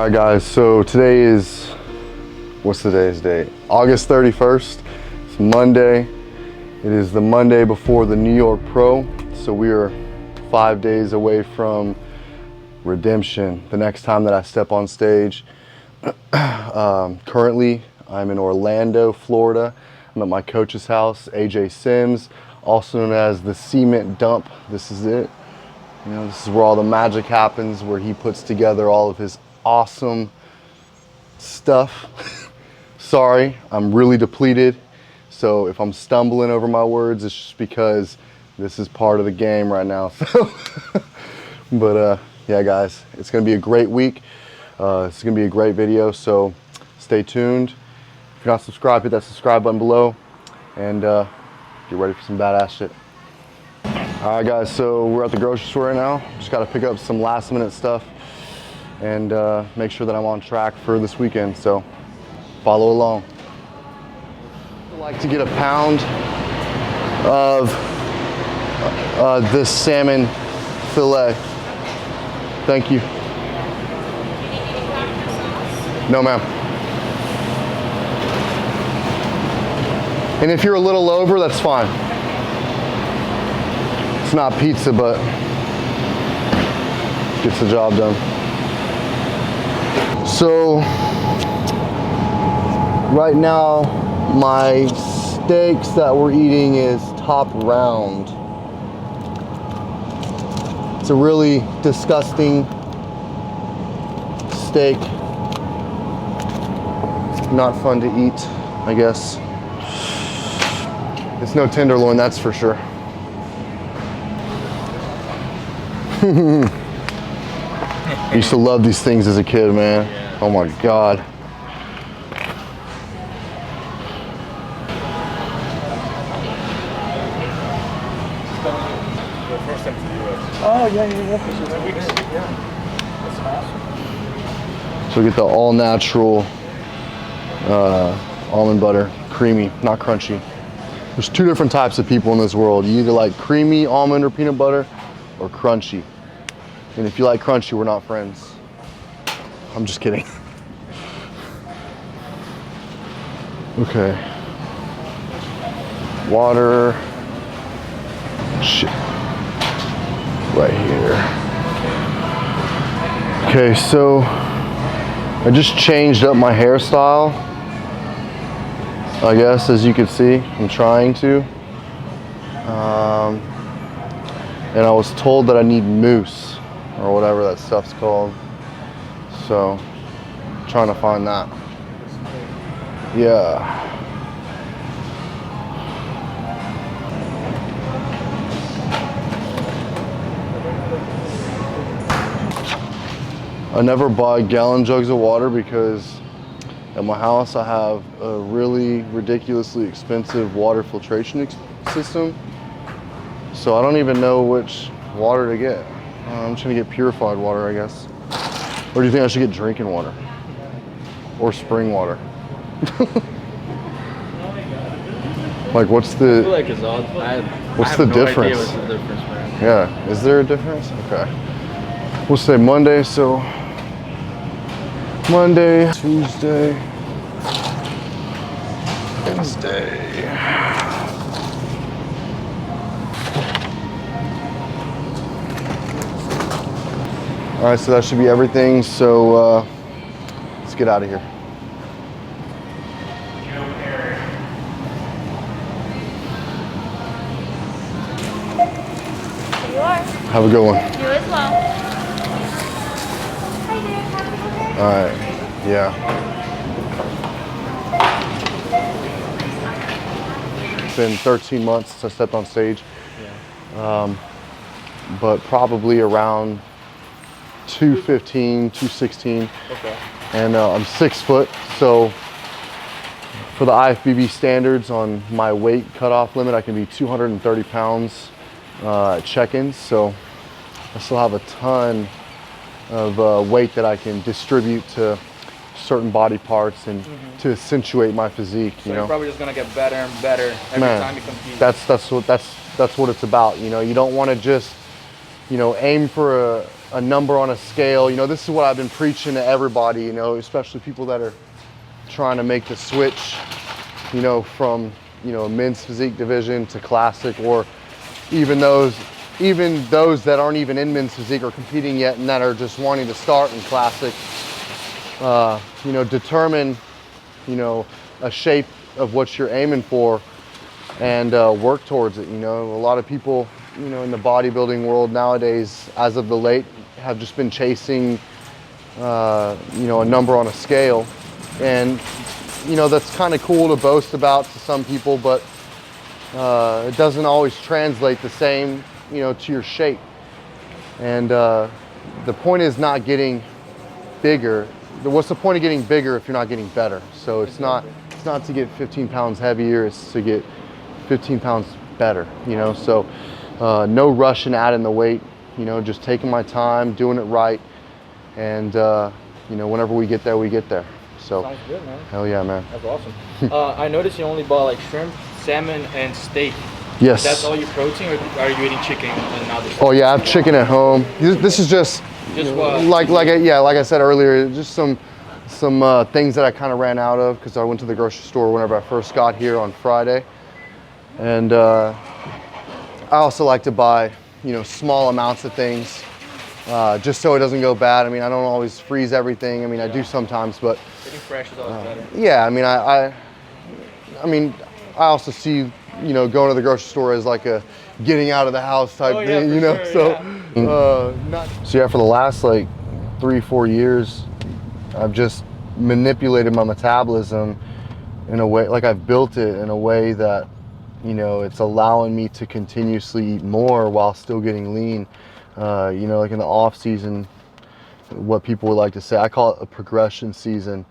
Alright guys, so today is, what's today's date? August 31st, it's Monday. It is the Monday before the New York Pro, so we are 5 days away from redemption, the next time that I step on stage. Currently, I'm in Orlando, Florida. I'm at my coach's house, AJ Sims, also known as the Cement Dump. This is it. You know, this is where all the magic happens, where he puts together all of his awesome stuff. Sorry, I'm really depleted. So if I'm stumbling over my words, it's just because this is part of the game right now. So, but yeah guys, it's gonna be a great week. It's gonna be a great video, so stay tuned. If you're not subscribed, hit that subscribe button below and get ready for some badass shit. All right guys, so we're at the grocery store right now. Just gotta pick up some last minute stuff and make sure that I'm on track for this weekend, so follow along. I'd like to get a pound of this salmon fillet. Thank you. No ma'am. And if you're a little over, that's fine. It's not pizza, but gets the job done. So right now my steaks that we're eating is top round. It's a really disgusting steak. Not fun to eat, I guess. It's no tenderloin, that's for sure. I used to love these things as a kid, man. Yeah. Oh my God. Oh, yeah. That's awesome. So we get the all natural almond butter, creamy, not crunchy. There's two different types of people in this world. You either like creamy almond or peanut butter or crunchy. And if you like crunchy, we're not friends. I'm just kidding. Okay. Water. Shit. Right here. Okay, so I just changed up my hairstyle. I guess, as you can see, I'm trying to. And I was told that I need mousse, or whatever that stuff's called. So, I'm trying to find that. Yeah. I never buy gallon jugs of water because at my house I have a really ridiculously expensive water filtration system. So I don't even know which water to get. I'm just gonna get purified water, I guess. Or do you think I should get drinking water? Or spring water? Like what's the... I feel like it's all... What's the difference? What's the difference, man. Yeah, is there a difference? Okay. We'll say Monday, so... Monday, Tuesday, Wednesday. All right, so that should be everything. So let's get out of here. Here you are. Have a good one. You as well. Hi there. Have a good day. All right. Yeah. It's been 13 months since I stepped on stage. Yeah. But probably around 215, 216. Okay. And I'm 6 foot, so for the IFBB standards on my weight cutoff limit, I can be 230 pounds at check-ins. So I still have a ton of weight that I can distribute to certain body parts and to accentuate my physique. So you know, you're probably just gonna get better and better every time you compete. That's what it's about. You know, you don't want to just, you know, aim for a number on a scale. You know, this is what I've been preaching to everybody, you know, especially people that are trying to make the switch, you know, from, you know, a men's physique division to classic, or even those that aren't even in men's physique or competing yet and that are just wanting to start in classic. You know, determine, you know, a shape of what you're aiming for and work towards it. You know, a lot of people, you know, in the bodybuilding world nowadays, as of the late, have just been chasing, you know, a number on a scale. And, you know, that's kind of cool to boast about to some people, but it doesn't always translate the same, you know, to your shape. And the point is not getting bigger. What's the point of getting bigger if you're not getting better? So it's not to get 15 pounds heavier, it's to get 15 pounds better, you know? So no rushing adding the weight, you know, just taking my time, doing it right. And, you know, whenever we get there, we get there. So, sounds good, man. Hell yeah, man. That's awesome. I noticed you only bought like shrimp, salmon, and steak. Yes. That's all your protein, or are you eating chicken and other stuff? Oh yeah, I have chicken at home. This is just like I said earlier, just some things that I kind of ran out of because I went to the grocery store whenever I first got here on Friday. And I also like to buy, you know, small amounts of things just so it doesn't go bad. I mean, I don't always freeze everything. I mean, I do sometimes, but getting fresh is always better. yeah, I mean, I also see, you know, going to the grocery store as like a getting out of the house type thing, you know. Sure, So, so yeah, for the last like 3-4 years, I've just manipulated my metabolism in a way, like I've built it in a way that, you know, it's allowing me to continuously eat more while still getting lean. You know, like in the off season, what people would like to say, I call it a progression season.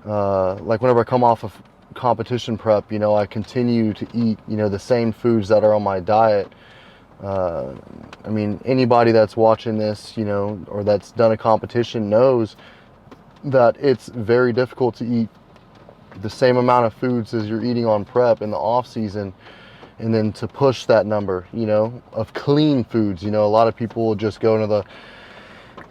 Like whenever I come off of competition prep, you know, I continue to eat, you know, the same foods that are on my diet. I mean, anybody that's watching this, you know, or that's done a competition knows that it's very difficult to eat the same amount of foods as you're eating on prep in the off season, and then to push that number, you know, of clean foods. You know, a lot of people will just go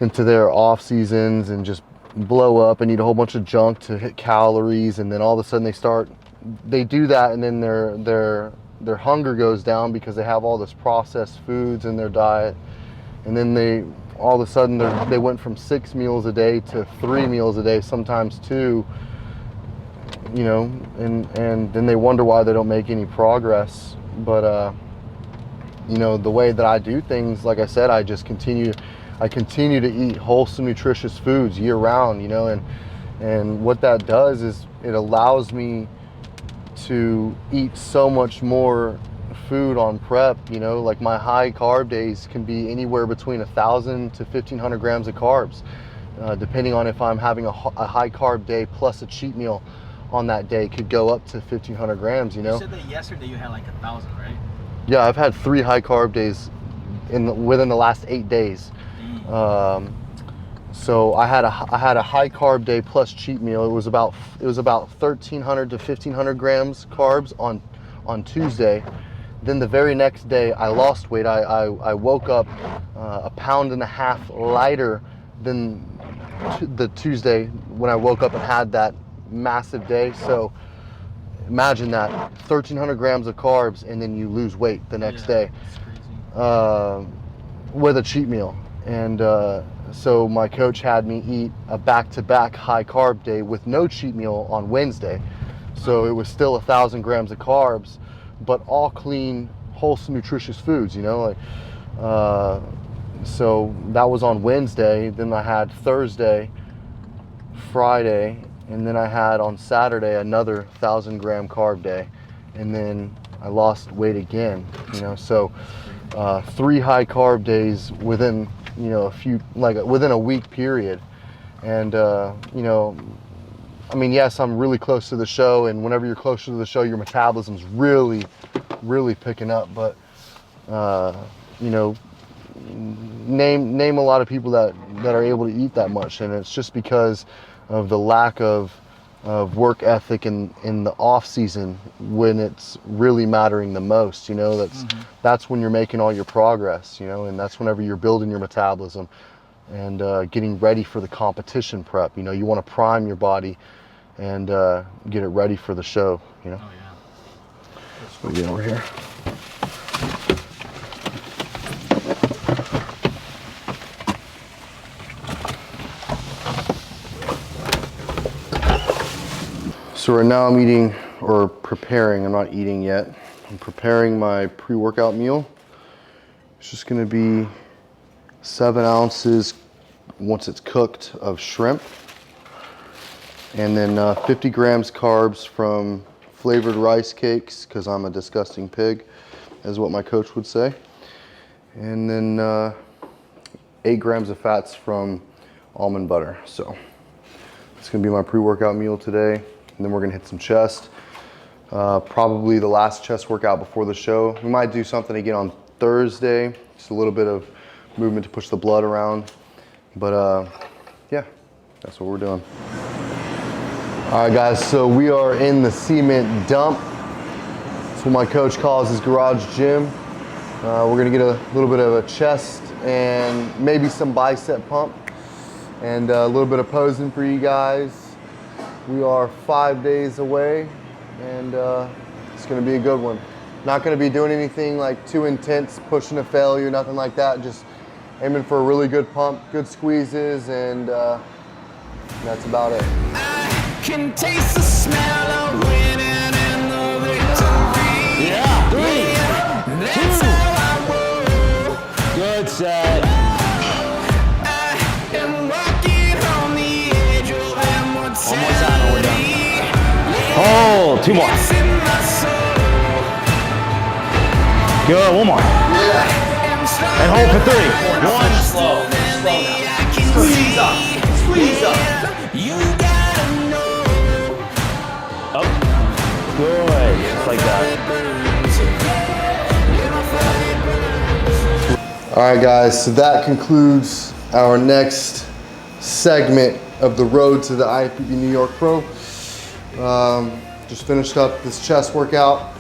into their off seasons and just blow up and eat a whole bunch of junk to hit calories, and then all of a sudden they do that, and then their hunger goes down because they have all this processed foods in their diet, and then all of a sudden they went from 6 meals a day to 3 meals a day, sometimes 2, you know, and then they wonder why they don't make any progress. But you know, the way that I do things, like I said, I continue to eat wholesome, nutritious foods year round, you know, and what that does is it allows me to eat so much more food on prep. You know, like my high carb days can be anywhere between 1,000 to 1,500 grams of carbs, depending on if I'm having a high carb day plus a cheat meal on that day, could go up to 1,500 grams, you know. You said that yesterday you had like 1,000, right? Yeah, I've had 3 high carb days within the last 8 days. So I had a high carb day plus cheat meal. It was about 1,300 to 1,500 grams carbs on Tuesday. Then the very next day I lost weight. I woke up 1.5 pounds lighter than the Tuesday when I woke up and had that massive day. So imagine that, 1,300 grams of carbs, and then you lose weight the next day with a cheat meal. And so my coach had me eat a back-to-back high carb day with no cheat meal on Wednesday. So it was still 1,000 grams of carbs, but all clean, wholesome, nutritious foods, you know. Like, so that was on Wednesday. Then I had Thursday, Friday, and then I had on Saturday another 1,000 gram carb day, and then I lost weight again, you know. So 3 high carb days within, you know, within a week period. And you know, I mean, yes, I'm really close to the show, and whenever you're closer to the show, your metabolism's really picking up. But you know, name a lot of people that are able to eat that much, and it's just because of the lack of work ethic in the off season, when it's really mattering the most. You know, that's when you're making all your progress, you know, and that's whenever you're building your metabolism. and getting ready for the competition prep. You know, you want to prime your body and get it ready for the show, you know. Oh yeah. What do we get over here? So right now I'm eating, or preparing, I'm not eating yet. I'm preparing my pre-workout meal. It's just gonna be 7 ounces, once it's cooked, of shrimp. And then 50 grams carbs from flavored rice cakes, because I'm a disgusting pig, is what my coach would say. And then 8 grams of fats from almond butter. So it's gonna be my pre-workout meal today. And then we're gonna hit some chest. Probably the last chest workout before the show. We might do something again on Thursday. Just a little bit of movement to push the blood around. But yeah, that's what we're doing. All right guys, so we are in the cement dump. That's what my coach calls his garage gym. We're gonna get a little bit of a chest and maybe some bicep pump and a little bit of posing for you guys. We are 5 days away, and it's gonna be a good one. Not gonna be doing anything like too intense, pushing a failure, nothing like that. Just aiming for a really good pump, good squeezes, and that's about it. I can taste the smell of winning and the victory. Yeah, 3, That's 2. how I roll. Good set. I am walking on the edge of immortality. One more time and we're done. Hold, 2 more. It's in my soul. Good, 1 more. And hold for 3. 1. Slow now. Squeeze up. Squeeze up. You gotta know. Up. Good. Just like that. All right guys, so that concludes our next segment of the road to the IFBB NY PRO. Just finished up this chest workout.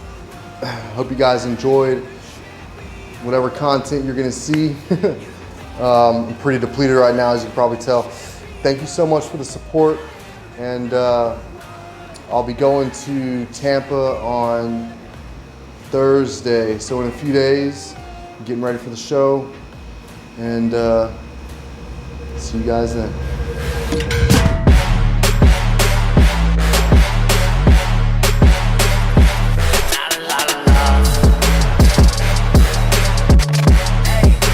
Hope you guys enjoyed whatever content you're gonna see. I'm pretty depleted right now, as you can probably tell. Thank you so much for the support, and I'll be going to Tampa on Thursday, so in a few days, getting ready for the show, and see you guys then.